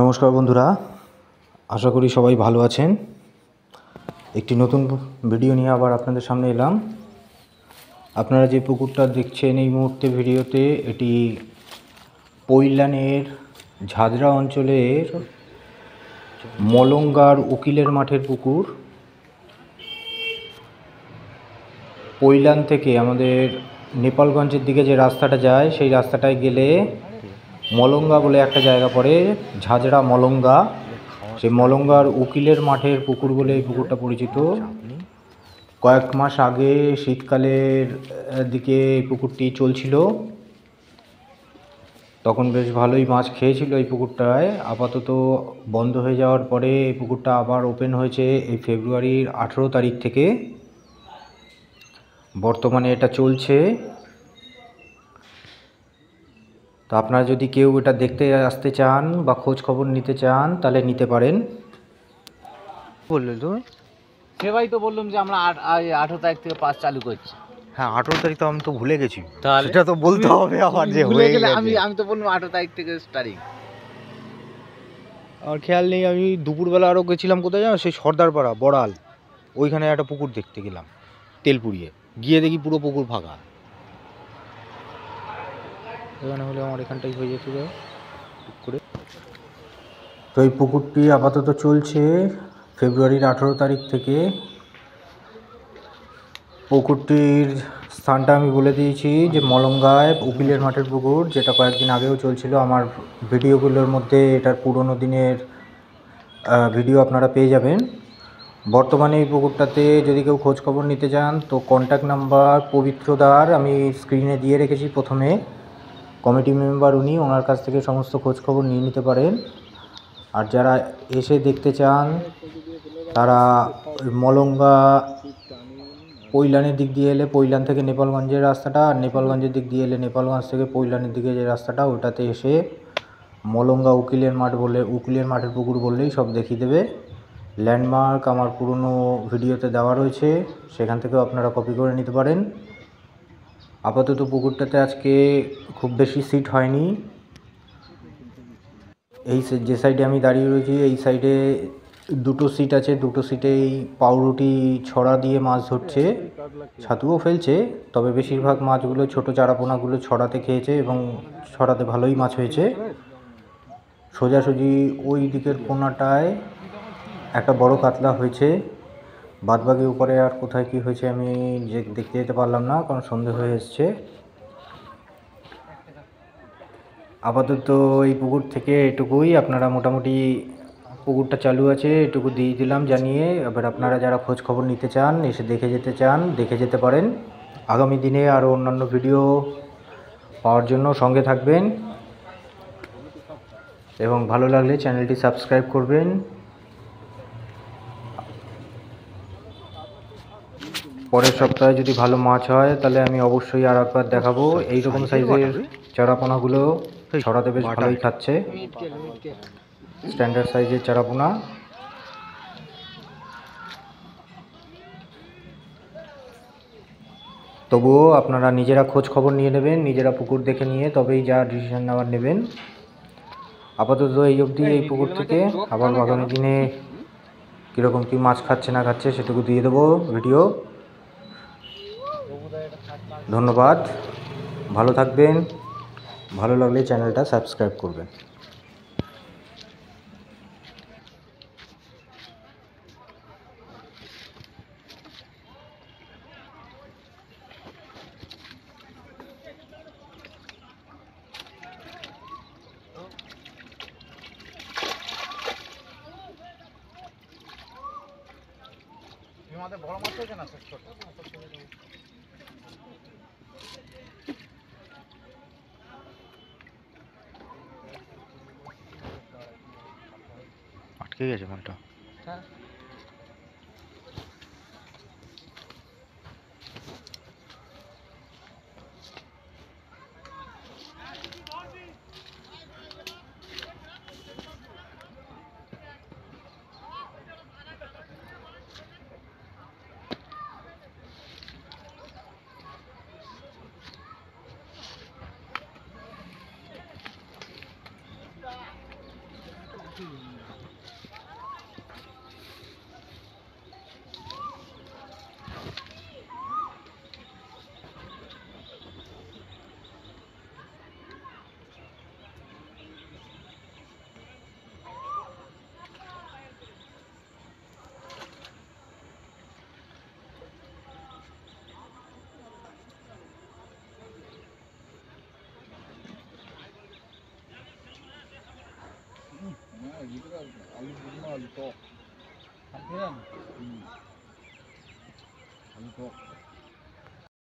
নমস্কার বন্ধুরা, আশা করি সবাই ভালো আছেন। একটি নতুন ভিডিও নিয়ে আবার আপনাদের সামনে এলাম। আপনারা যে পুকুরটা দেখছেন এই মুহূর্তে ভিডিওতে, এটি পৈলানের ঝাঁঝরা অঞ্চলের মলঙ্গার উকিলের মাঠের পুকুর। পৈলান থেকে আমাদের নেপালগঞ্জের দিকে যে রাস্তাটা যায়, সেই রাস্তাটায় গেলে মলঙ্গা বলে একটা জায়গা পড়ে, ঝাঁঝরা মলঙ্গা। সেই মলঙ্গার উকিলের মাঠের পুকুর বলে এই পুকুরটা পরিচিত। কয়েক মাস আগে শীতকালের দিকে এই পুকুরটি চলছিল, তখন বেশ ভালোই মাছ খেয়েছিল এই পুকুরটায়। আপাতত বন্ধ হয়ে যাওয়ার পরে এই পুকুরটা আবার ওপেন হয়েছে এই ফেব্রুয়ারির 18 তারিখ থেকে। বর্তমানে এটা চলছে। তো আপনারা যদি কেউ এটা দেখতে আসতে চান বা খোঁজ খবর নিতে চান তাহলে নিতে পারেন। বললে তুমি সেবাই তো বললাম যে আমরা 18 তারিখ থেকে পাস চালু করছি। হ্যাঁ 18 তারিখ তো আমি তো ভুলে গেছি, তাহলে সেটা তো বলতে হবে আবার যে ভুলে হয়ে গেলে গেছে। আমি তো বললাম 18 তারিখ থেকে স্টার্টিং। আমার খেয়াল নেই। আমি দুপুরবেলা আরও গেছিলাম কোথায় জানো, সেই সর্দারপাড়া বড়াল, ওইখানে একটা পুকুর দেখতে গেলাম তেল পুড়িয়ে, গিয়ে দেখি পুরো পুকুর ফাঁকা। এখানে হলে আমার এখানটাই হয়ে যেত করে। তো এই পুকুরটি আপাতত চলছে ফেব্রুয়ারির 18 তারিখ থেকে। পুকুরটির স্থানটা আমি বলে দিয়েছি যে মলঙ্গায় উকিলের মাঠের পুকুর, যেটা কয়েকদিন আগেও চলছিল। আমার ভিডিওগুলোর মধ্যে এটার পুরনো দিনের ভিডিও আপনারা পেয়ে যাবেন। বর্তমানে এই পুকুরটাতে যদি কেউ খোঁজ খবর নিতে চান তো কন্ট্যাক্ট নাম্বার পবিত্রদার আমি স্ক্রিনে দিয়ে রেখেছি প্রথমে। কমিটি মেম্বার উনি, ওনার কাছ থেকে সমস্ত খোঁজ খবর নিয়ে নিতে পারেন। আর যারা এসে দেখতে চান তারা মলঙ্গা পৈলানের দিক দিয়ে এলে পৈলান থেকে নেপালগঞ্জের রাস্তাটা, আর নেপালগঞ্জের দিক দিয়ে এলে নেপালগঞ্জ থেকে পৈলানের দিকে যে রাস্তাটা, ওটাতে এসে মলঙ্গা উকিলের মাঠ বলে, উকিলের মাঠের পুকুর বললেই সব দেখিয়ে দেবে। ল্যান্ডমার্ক আমার পুরনো ভিডিওতে দেওয়া রয়েছে, সেখান থেকেও আপনারা কপি করে নিতে পারেন। আপাতত পুকুরটাতে আজকে খুব বেশি সিট হয়নি। এই যে সাইডে আমি দাঁড়িয়ে রয়েছি এই সাইডে দুটো সিট আছে, দুটো সিটেই পাউরুটি ছড়া দিয়ে মাছ ধরছে, ছাতুও ফেলছে। তবে বেশিরভাগ মাছগুলো ছোট চারাপোনাগুলো ছড়াতে খেয়েছে এবং ছড়াতে ভালোই মাছ হয়েছে। সোজাসুজি ওই দিকের কোনাটায় একটা বড় কাতলা হয়েছে। বাদবাকি উপরে আর কোথায় কি হয়েছে আমি দেখতে যেতে পারলাম না, কারণ সন্ধে হয়ে এসছে। আপাতত এই পুকুর থেকে এটুকুই। আপনারা মোটামুটি পুকুরটা চালু আছে এটুকু দিয়ে দিলাম জানিয়ে। এবার আপনারা যারা খোঁজ খবর নিতে চান, এসে দেখে যেতে চান, দেখে যেতে পারেন। আগামী দিনে আরও অন্যান্য ভিডিও পাওয়ার জন্য সঙ্গে থাকবেন এবং ভালো লাগলে চ্যানেলটি সাবস্ক্রাইব করবেন। পরের সপ্তাহে যদি ভালো মাছ হয় তাহলে আমি অবশ্যই আর একবার দেখাবো। এইরকম সাইজের চারাপোনাগুলো ছড়াতে বেশ ভালোই খাচ্ছে, স্ট্যান্ডার্ড সাইজের চারাপোনা। তবুও আপনারা নিজেরা খোঁজ খবর নিয়ে নেবেন, নিজেরা পুকুর দেখে নিয়ে তবেই যা ডিসিশন নেওয়ার নেবেন। আপাতত এই অবধি এই পুকুর থেকে। আবার আগামী দিনে কীরকম কী মাছ খাচ্ছে না খাচ্ছে সেটুকু দিয়ে দেবো ভিডিও। ধন্যবাদ, ভালো থাকবেন। ভালো লাগলে চ্যানেলটা সাবস্ক্রাইব করবেন। আমাদের বড় মাছ হয়েছে না ছোট আটকে গেছে মালটা। আলু টক